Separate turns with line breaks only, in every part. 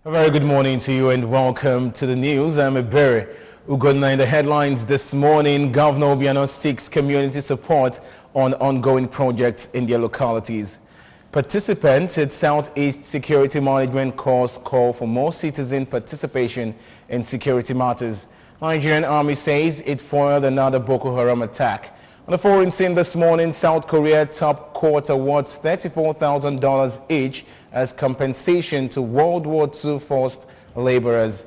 A very good morning to you and welcome to the news. I'm Ebere Ugonna. In the headlines this morning, Governor Obiano seeks community support on ongoing projects in their localities. Participants at Southeast Security Management course call for more citizen participation in security matters. Nigerian Army says it foiled another Boko Haram attack. On the foreign scene this morning, South Korea top court awards $34,000 each as compensation to World War II forced laborers.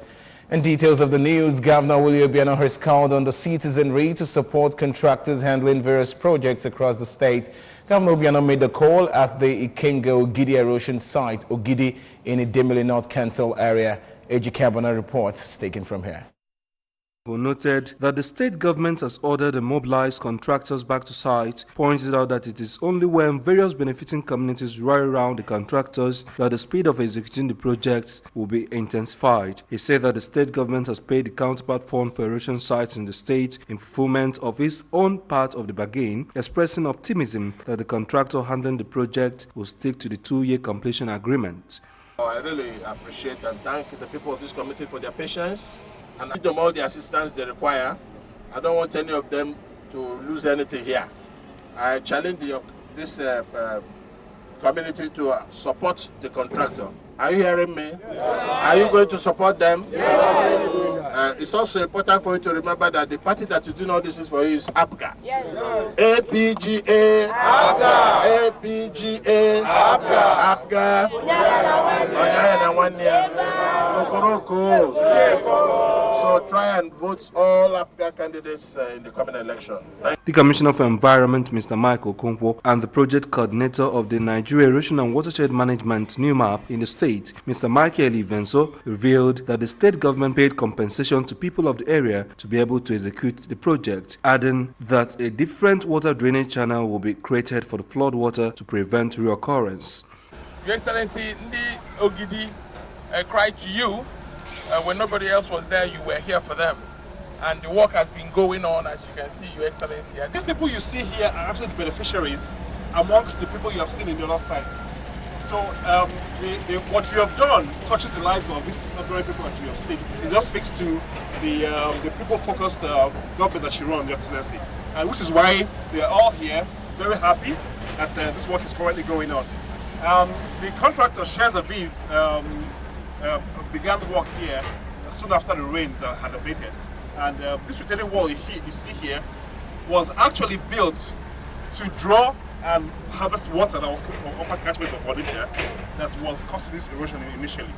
And details of the news, Governor Willie Obiano has called on the citizenry to support contractors handling various projects across the state. Governor Obiano made the call at the Ikenga Ogidi erosion site, Ogidi, in Idemili North Council area. AG Cabana reports taken from here.
Who noted that the state government has ordered and mobilized contractors back to site, pointed out that it is only when various benefiting communities rally around the contractors that the speed of executing the projects will be intensified. He said that the state government has paid the counterpart fund for erosion sites in the state in fulfillment of its own part of the bargain, expressing optimism that the contractor handling the project will stick to the 2-year completion agreement.
I really appreciate and thank the people of this community for their patience and give them all the assistance they require. I don't want any of them to lose anything here. I challenge this community to support the contractor. Are you hearing me? Yes. Are you going to support them? Yes. It's also important for you to remember that the party that is doing all this is for you is APGA. Yes. APGA. APGA. APGA. APGA. So try and vote all APGA candidates in the coming election.
The Commissioner for Environment, Mr. Michael Okonkwo, and the project coordinator of the Nigerian Erosion and Watershed Management new map in the state, Mr. Michael Ivenso, revealed that the state government paid compensation to people of the area to be able to execute the project, adding that a different water drainage channel will be created for the flood water to prevent reoccurrence.
Your Excellency, Ndi Ogidi cried to you when nobody else was there. You were here for them, and the work has been going on, as you can see, Your Excellency.
These people you see here are actually the beneficiaries amongst the people you have seen in the other side. So what you have done touches the lives of these ordinary people that you have seen. It just speaks to the people-focused government that you run, Your Excellency, and which is why they are all here, very happy that this work is currently going on. The contractor, Shares Aviv, began work here soon after the rains had abated, and this retaining wall you see here was actually built to draw and harvest water that was coming from upper catchment of Odisha that was causing this erosion initially.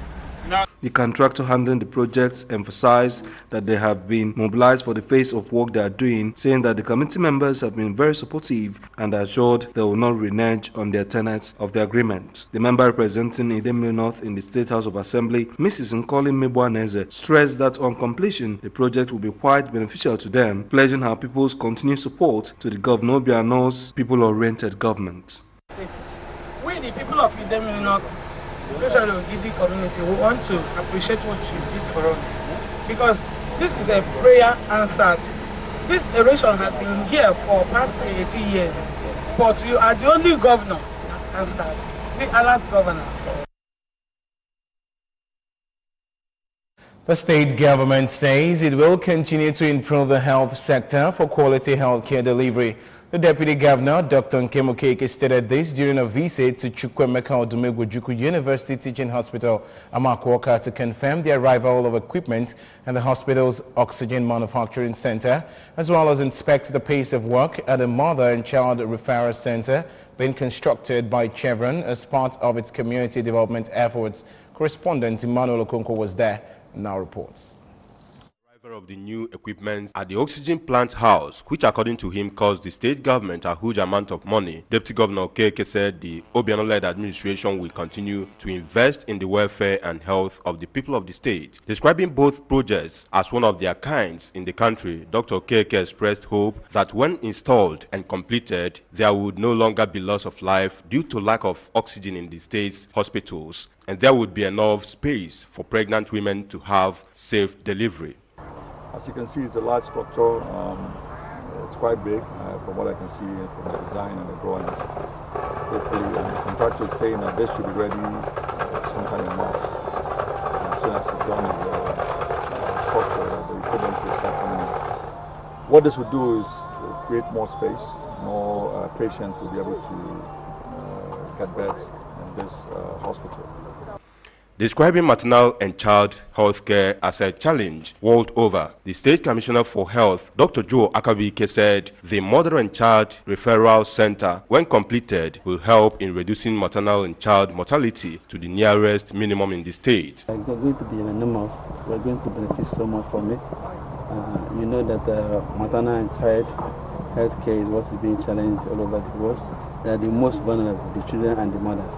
Now,
the contractor handling the projects emphasized that they have been mobilized for the phase of work they are doing, saying that the committee members have been very supportive and assured they will not renege on their tenets of the agreement. The member representing Idemili North in the State House of Assembly, Mrs. Nkoli Mebwaneze, stressed that on completion, the project will be quite beneficial to them, pledging her people's continued support to the Governor Obiano's people-oriented government.
We, the people of Idemili North, especially the Ogidi community, we want to appreciate what you did for us, because this is a prayer answered. This erosion has been here for past 80 years, but you are the only governor that answered, the alert governor.
The state government says it will continue to improve the health sector for quality healthcare delivery. The Deputy Governor, Dr. Nkemokeke, stated this during a visit to Chukwemeka Odumegwu University Teaching Hospital, Amakwaka, to confirm the arrival of equipment and the hospital's oxygen manufacturing center, as well as inspect the pace of work at the Mother and Child Referral Center being constructed by Chevron as part of its community development efforts. Correspondent Emmanuel Okonkwo was there and now reports.
Of the new equipment at the oxygen plant house, which according to him cost the state government a huge amount of money. Deputy Governor Okeke said the Obiano-led administration will continue to invest in the welfare and health of the people of the state. Describing both projects as one of their kinds in the country, Dr. Okeke expressed hope that when installed and completed, there would no longer be loss of life due to lack of oxygen in the state's hospitals, and there would be enough space for pregnant women to have safe delivery.
As you can see, it's a large structure. It's quite big from what I can see from the design and the drawing. Hopefully, the contractor is saying that this should be ready sometime in March. soon as it's done is structure that we put them to start coming in. What this would do is create more space, more patients will be able to get beds in this hospital.
Describing maternal and child health care as a challenge world over, the State Commissioner for Health, Dr. Joe Akabike, said the Mother and Child Referral Center, when completed, will help in reducing maternal and child mortality to the nearest minimum in the state.
We're going to be enormous. We're going to benefit so much from it. You know that maternal and child health care is what is being challenged all over the world. They are the most vulnerable, the children and the mothers,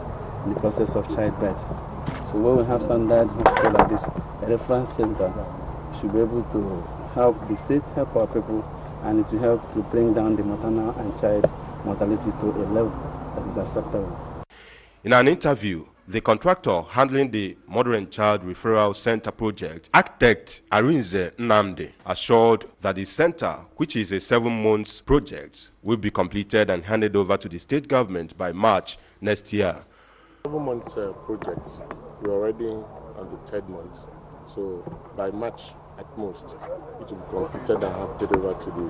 in the process of childbirth. So when we have standard hospital like this, a reference center should be able to help the state, help our people, and it will help to bring down the maternal and child mortality to a level that is acceptable.
In an interview, the contractor handling the Mother and Child Referral Center project, architect Arinze Nnamdi, assured that the center, which is a 7-month project, will be completed and handed over to the state government by March next year.
7-month project. We're already on the 3rd month, so by March at most, it will be completed and handed over to the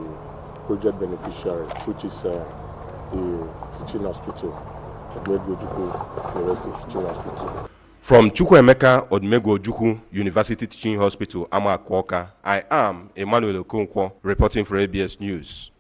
project beneficiary, which is the teaching hospital, Odumegwu Ojukwu University Teaching Hospital.
From Chukwuemeka Odumegwu Ojukwu University Teaching Hospital, Amakwuoka, I am Emmanuel Okonkwo, reporting for ABS News.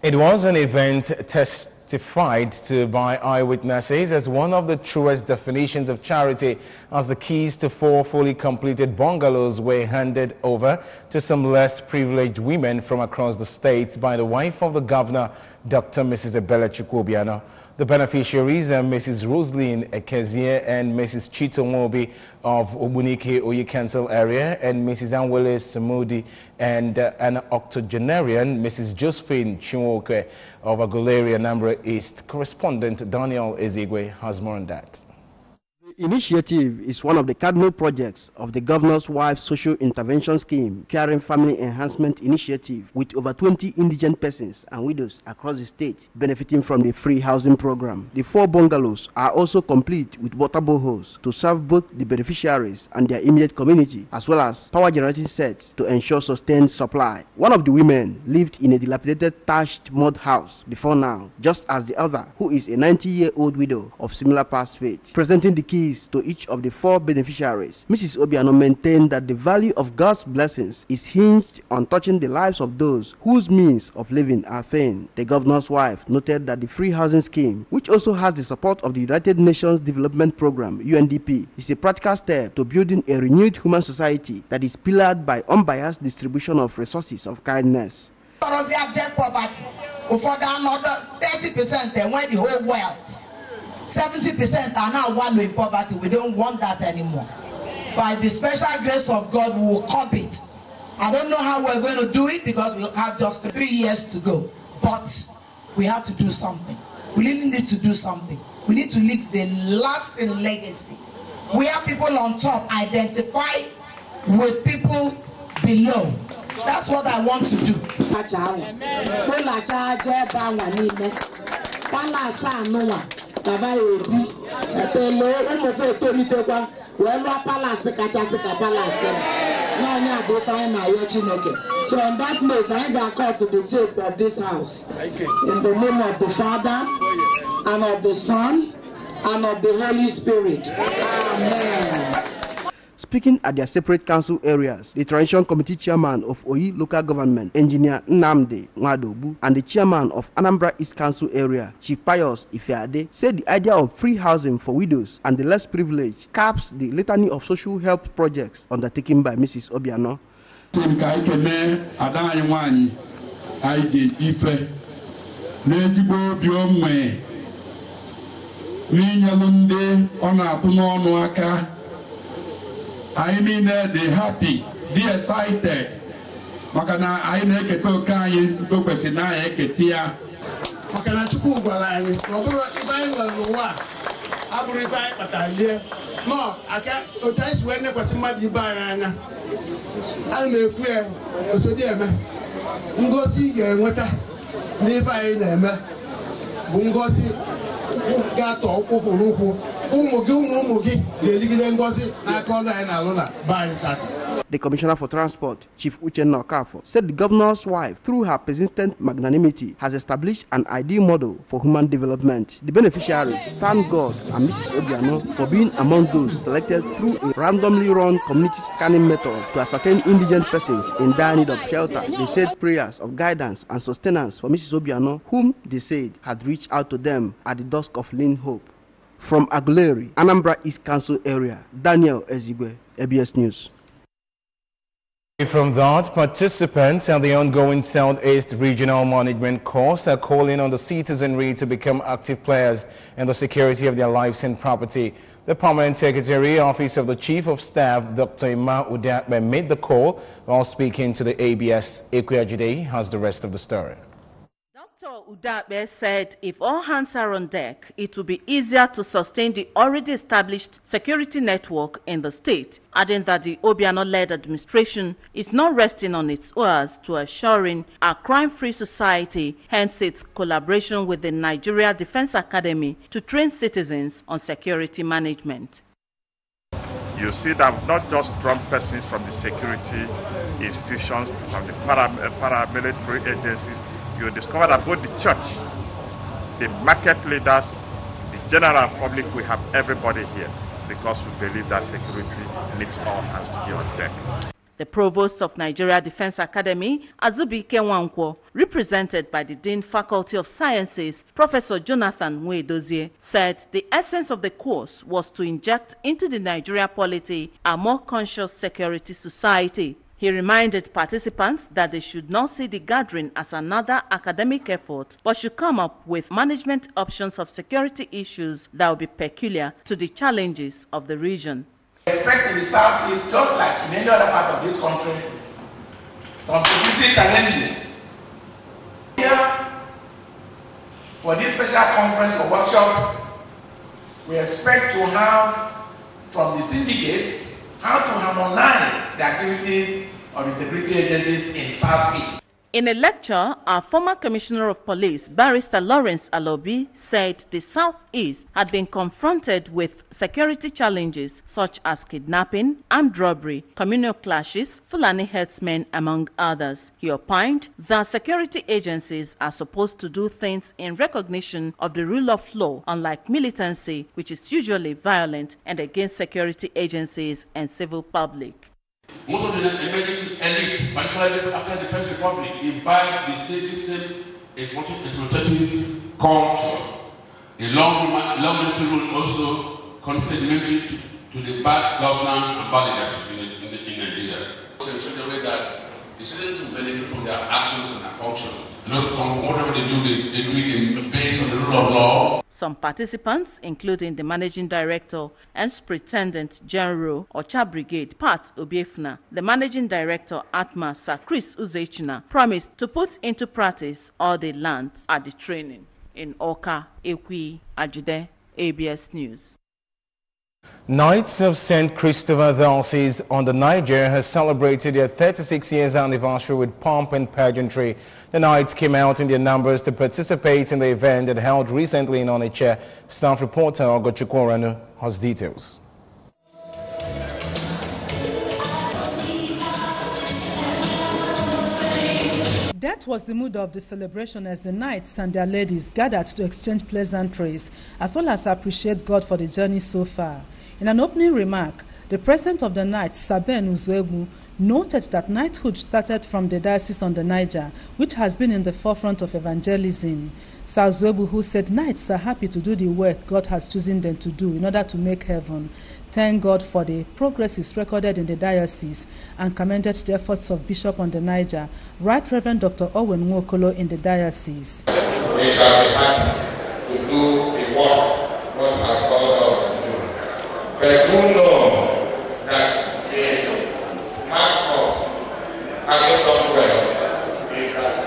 It was an event testified to by eyewitnesses as one of the truest definitions of charity, as the keys to 4 fully completed bungalows were handed over to some less privileged women from across the state by the wife of the governor, Dr. Mrs. Ebele Chukwuobiano. The beneficiaries are Mrs. Rosaline Ekezie and Mrs. Chito Mobi of Obunike Oyi Council area, and Mrs. Anwele Samudi, and an octogenarian, Mrs. Josephine Chinwoke of Aguleri, Anambra East. Correspondent Daniel Ezigwe has more on that.
The initiative is one of the cardinal projects of the Governor's Wife Social Intervention Scheme, Caring Family Enhancement Initiative, with over 20 indigent persons and widows across the state benefiting from the free housing program. The 4 bungalows are also complete with water boreholes to serve both the beneficiaries and their immediate community, as well as power generating sets to ensure sustained supply. One of the women lived in a dilapidated thatched mud house before now, just as the other, who is a 90-year-old widow of similar past fate. Presenting the keys to each of the 4 beneficiaries, Mrs. Obiano maintained that the value of God's blessings is hinged on touching the lives of those whose means of living are thin. The governor's wife noted that the free housing scheme, which also has the support of the United Nations Development Program, UNDP, is a practical step to building a renewed human society that is pillared by unbiased distribution of resources of kindness.
Poverty, for another 30% they want the whole wealth. 70% are now wallowing in poverty. We don't want that anymore. By the special grace of God, we will curb it. I don't know how we're going to do it because we have just 3 years to go. But we have to do something. We really need to do something. We need to leave the lasting legacy. Where people on top identify with people below. That's what I want to do.
Baba Ebi, Etelo, Umofe Tolitekwa, Wema Palace, Kachasika Palace. Nanya Boka and my Chineke. So on that note, I got called to the tape of this house. In the name of the Father, and of the Son, and of the Holy Spirit. Amen.
Speaking at their separate council areas, the Transition Committee Chairman of Oyi Local Government, Engineer Nnamdi Nwadobu, and the Chairman of Anambra East Council Area, Chief Pius Ifeade, said the idea of free housing for widows and the less privileged caps the litany of social help projects undertaken by Mrs. Obiano.
I mean, they happy, they excited. Makana I make a token, focus in I ketia.
Makana Chukwuobiano, if I will know, I will revive at idea. No, I can't. To times when there was somebody banana. I may fear, so dear man. Ngozi, what I never Bungosi, Gato, Okuruku.
The Commissioner for Transport, Chief Gorden Okafor, said the governor's wife, through her persistent magnanimity, has established an ideal model for human development. The beneficiaries thank God and Mrs. Obiano for being among those selected through a randomly run community scanning method to ascertain indigent persons in dire need of shelter. They said prayers of guidance and sustenance for Mrs. Obiano, whom they said had reached out to them at the dusk of lean hope. From Aguleri, Anambra East Council area, Daniel Ezigwe, ABS News.
From that, participants at the ongoing Southeast Regional Management course are calling on the citizenry to become active players in the security of their lives and property. The Permanent Secretary, Office of the Chief of Staff, Dr. Ima Udakbe, made the call while speaking to the ABS. Ekwajide has the rest of the story.
Dr. Udakbe said if all hands are on deck, it will be easier to sustain the already established security network in the state, adding that the Obiano-led administration is not resting on its oars to assuring a crime-free society, hence its collaboration with the Nigeria Defense Academy to train citizens on security management.
You see that not just drunk persons from the security institutions, from the paramilitary agencies, you discover that both the church, the market leaders, the general public, we have everybody here because we believe that security needs all hands to be on deck.
The provost of Nigeria Defense Academy, Azubi Kenwankwo, represented by the Dean Faculty of Sciences, Professor Jonathan Nwedozie, said the essence of the course was to inject into the Nigeria polity a more conscious security society. He reminded participants that they should not see the gathering as another academic effort, but should come up with management options of security issues that will be peculiar to the challenges of the region.
I expect in the Southeast, just like in any other part of this country, some security challenges. Here, for this special conference or workshop, we expect to have from the syndicates how to harmonize the activities of the security agencies in Southeast.
In a lecture, our former Commissioner of Police, Barrister Lawrence Alobi, said the Southeast had been confronted with security challenges such as kidnapping, armed robbery, communal clashes, Fulani herdsmen, among others. He opined that security agencies are supposed to do things in recognition of the rule of law, unlike militancy, which is usually violent and against security agencies and civil public.
Most of the emerging elites, particularly after the First Republic, imbibed the same exploitative culture. A long military rule also connected military to the bad governance and bad leadership in Nigeria. So in such a way that the citizens benefit from their actions and their functions. And also from whatever they do it based on the rule of law.
Some participants, including the Managing Director and Superintendent General Ocha Brigade, Pat Obiefna, the Managing Director Atma Sir Chris Uzechina, promised to put into practice all they learned at the training. In Oka, Ekwi, Ajide, ABS News.
Knights of St. Christopher Diocese on the Niger has celebrated their 36 years anniversary with pomp and pageantry. The Knights came out in their numbers to participate in the event that held recently in Onitsha. Staff reporter Ogochukwu has details.
That was the mood of the celebration as the knights and their ladies gathered to exchange pleasantries as well as appreciate God for the journey so far. In an opening remark, the president of the knights, Saben Uzuegbu, noted that knighthood started from the diocese on the Niger, which has been in the forefront of evangelism. Sir Uzuegbu, who said knights are happy to do the work God has chosen them to do in order to make heaven, thank God for the progresses recorded in the diocese and commended the efforts of Bishop on the Niger, Right Reverend Dr. Owen Nwokolo in the diocese.
We shall be happy to do the work God has called us to do. But do know that the mark of having done well is that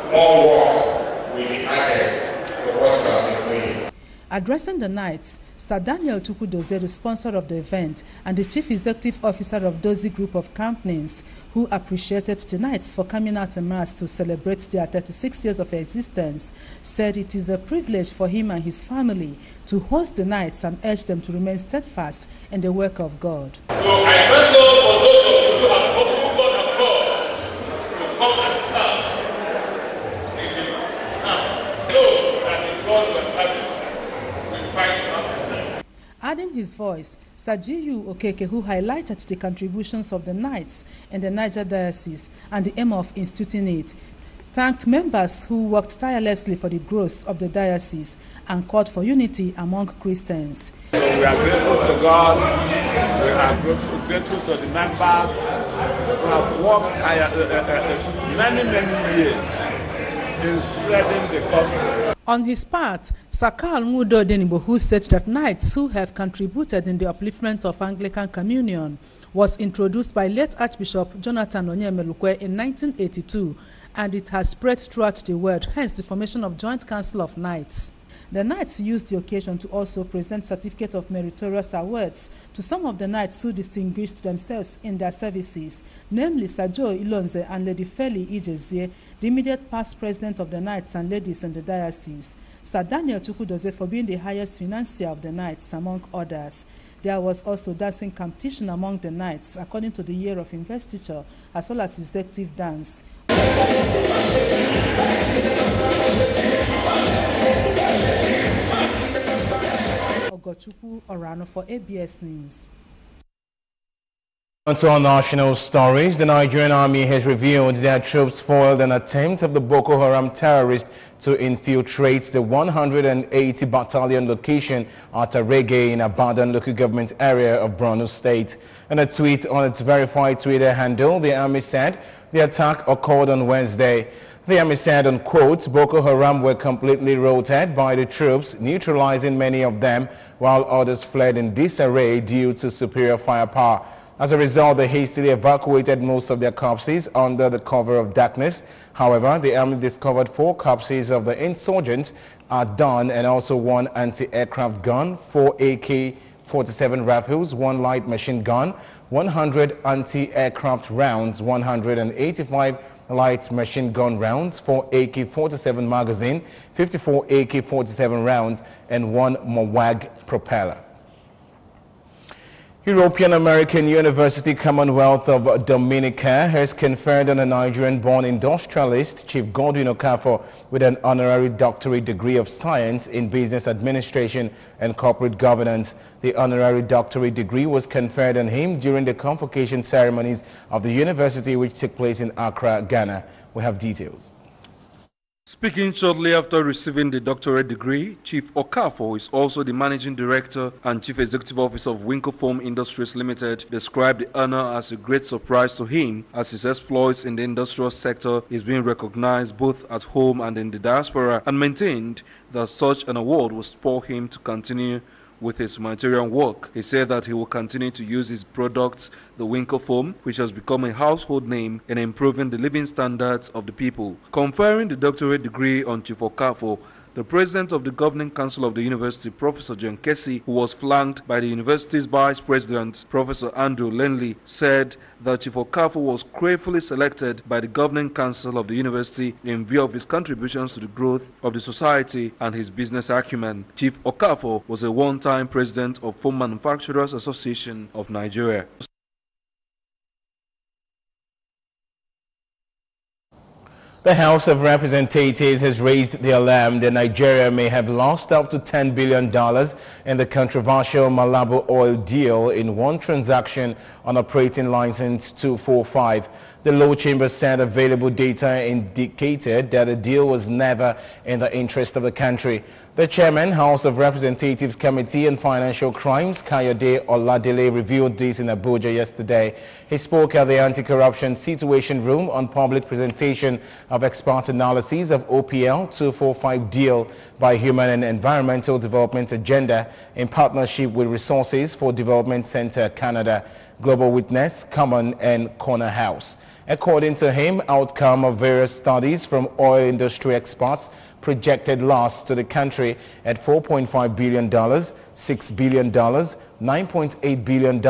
more work will be added to what we have been doing.
Addressing the knights, Sir Daniel Chukwudozie, the sponsor of the event, and the Chief Executive Officer of Dozie Group of Companies, who appreciated the Knights for coming out en masse to celebrate their 36 years of existence, said it is a privilege for him and his family to host the Knights and urged them to remain steadfast in the work of God.
So I thank God for those of you who have God of God to come and serve in this town. Know that the God was serving will fight us.
Adding his voice, Sajiyu Okeke, who highlighted the contributions of the Knights in the Niger Diocese and the aim of instituting it, thanked members who worked tirelessly for the growth of the diocese and called for unity among Christians.
So we are grateful to God, we are grateful to the members who have worked many years in spreading the gospel.
On his part, Sakal Mudo Denibo, who said that Knights who have contributed in the upliftment of Anglican Communion was introduced by late Archbishop Jonathan Onyemelukwe in 1982, and it has spread throughout the world, hence the formation of Joint Council of Knights. The Knights used the occasion to also present certificate of meritorious awards to some of the Knights who distinguished themselves in their services, namely Sir Joe Ilonze and Lady Feli Ijezie, the immediate past president of the Knights and ladies in the diocese, Sir Daniel Chukwudozie for being the highest financier of the Knights, among others. There was also dancing competition among the Knights according to the year of investiture, as well as executive dance. Ogochukwu Orano for ABS News.
On to our national stories, the Nigerian Army has revealed their troops foiled an attempt of the Boko Haram terrorists to infiltrate the 180 battalion location at Arege in Abadan local government area of Borno State. In a tweet on its verified Twitter handle, the Army said the attack occurred on Wednesday. The Army said, on quote, Boko Haram were completely routed by the troops, neutralizing many of them, while others fled in disarray due to superior firepower. As a result, they hastily evacuated most of their corpses under the cover of darkness. However, the Army discovered 4 corpses of the insurgents at dawn and also 1 anti-aircraft gun, 4 AK-47 rifles, 1 light machine gun, 100 anti-aircraft rounds, 185 light machine gun rounds, 4 AK-47 magazine, 54 AK-47 rounds, and 1 Mawag propeller. European American University Commonwealth of Dominica has conferred on a Nigerian-born industrialist, Chief Gorden Okafor, with an honorary doctorate degree of science in business administration and corporate governance. The honorary doctorate degree was conferred on him during the convocation ceremonies of the university, which took place in Accra, Ghana. We have details.
Speaking shortly after receiving the doctorate degree, Chief Okafor is also the Managing Director and Chief Executive Officer of Winko Foam Industries Limited, described the honor as a great surprise to him as his exploits in the industrial sector is being recognized both at home and in the diaspora, and maintained that such an award will spur him to continue with his humanitarian work. He said that he will continue to use his products, the Winko Foam, which has become a household name, in improving the living standards of the people. Conferring the doctorate degree on Chief Okafor, the president of the governing council of the university, Professor John Kessie, who was flanked by the university's vice president, Professor Andrew Lenley, said that Chief Okafor was gratefully selected by the governing council of the university in view of his contributions to the growth of the society and his business acumen. Chief Okafor was a one-time president of Foam Manufacturers Association of Nigeria.
The House of Representatives has raised the alarm that Nigeria may have lost up to $10 billion in the controversial Malabo oil deal in one transaction on operating license 245. The lower chamber said available data indicated that the deal was never in the interest of the country. The chairman, House of Representatives Committee on Financial Crimes, Kayode Oladele, revealed this in Abuja yesterday. He spoke at the Anti-Corruption Situation Room on public presentation of expert analysis of OPL 245 deal by Human and Environmental Development Agenda in partnership with Resources for Development Center Canada, Global Witness, Common and Corner House. According to him, outcome of various studies from oil industry experts projected loss to the country at $4.5 billion, $6 billion, $9.8 billion,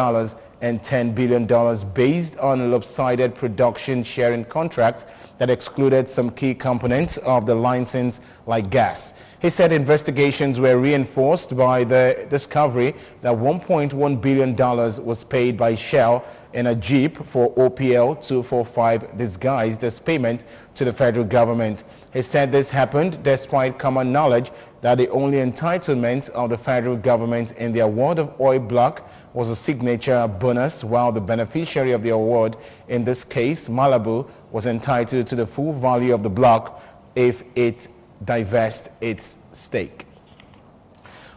and $10 billion based on lopsided production sharing contracts that excluded some key components of the license like gas. He said investigations were reinforced by the discovery that $1.1 billion was paid by Shell in a Jeep for OPL 245 disguised as payment to the federal government. He said this happened despite common knowledge that the only entitlement of the federal government in the award of oil block was a signature bonus, while the beneficiary of the award, in this case Malabo, was entitled to the full value of the block if it divests its stake.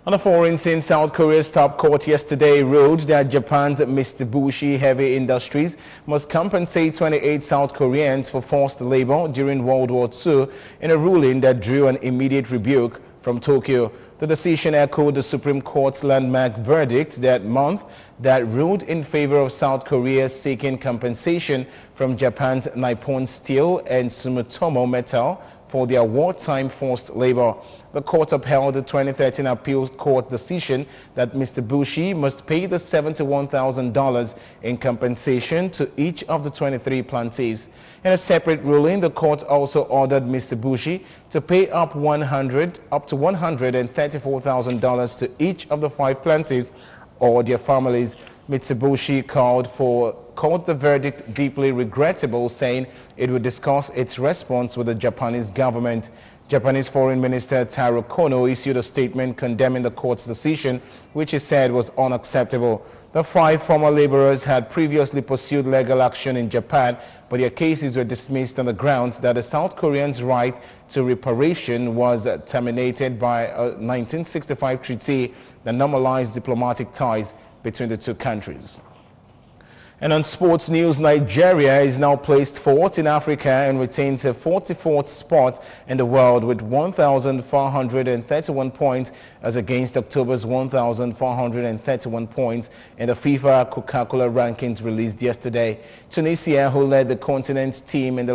On a foreign scene, South Korea's top court yesterday ruled that Japan's Mitsubishi Heavy Industries must compensate 28 South Koreans for forced labor during World War II in a ruling that drew an immediate rebuke from Tokyo. The decision echoed the Supreme Court's landmark verdict that month that ruled in favor of South Korea seeking compensation from Japan's Nippon Steel and Sumitomo Metal for their wartime forced labor. The court upheld the 2013 appeals court decision that Mitsubishi must pay the $71,000 in compensation to each of the 23 plaintiffs. In a separate ruling, the court also ordered Mitsubishi to pay up to $134,000 to each of the 5 plaintiffs or their families. Mitsubishi called the verdict deeply regrettable, saying it would discuss its response with the Japanese government. Japanese Foreign Minister Taro Kano issued a statement condemning the court's decision, which he said was unacceptable. The 5 former laborers had previously pursued legal action in Japan, but their cases were dismissed on the grounds that the South Koreans' right to reparation was terminated by a 1965 treaty that normalized diplomatic ties between the two countries. And on sports news, Nigeria is now placed 4th in Africa and retains a 44th spot in the world with 1,431 points as against October's 1,431 points in the FIFA Coca-Cola rankings released yesterday. Tunisia, who led the continent's team in the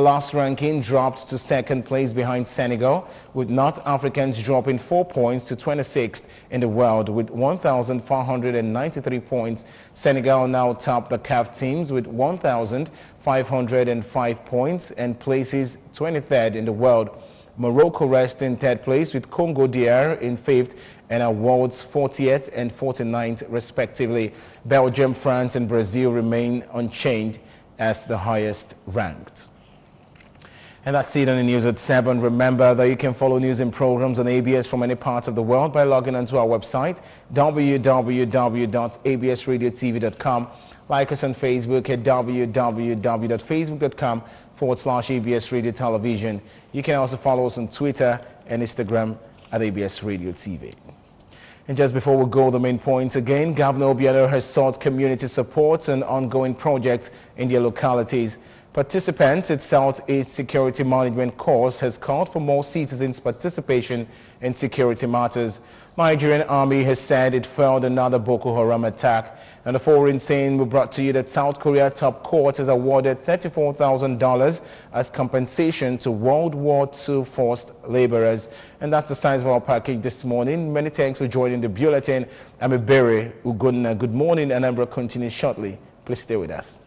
last ranking, dropped to 2nd place behind Senegal, with North Africans dropping 4 points to 26th in the world with 1,493 points. Senegal now top the CAF teams with 1,505 points and places 23rd in the world. Morocco rests in 3rd place with Congo DR in 5th and awards 40th and 49th respectively. Belgium, France and Brazil remain unchanged as the highest ranked. And that's it on the news at 7. Remember that you can follow news and programs on ABS from any part of the world by logging onto our website, www.absradiotv.com. Like us on Facebook at www.facebook.com/ABS Radio Television. You can also follow us on Twitter and Instagram at ABS Radio TV. And just before we go, the main points again. Governor Obiano has sought community support and ongoing projects in their localities. Participants at Southeast Security Management course has called for more citizens' participation in security matters. Nigerian Army has said it failed another Boko Haram attack. And the foreign scene, we brought to you that South Korea top court has awarded $34,000 as compensation to World War II forced laborers. And that's the size of our package this morning. Many thanks for joining the bulletin. I'm Ebere Ugonna. Good morning, Anambra continues shortly. Please stay with us.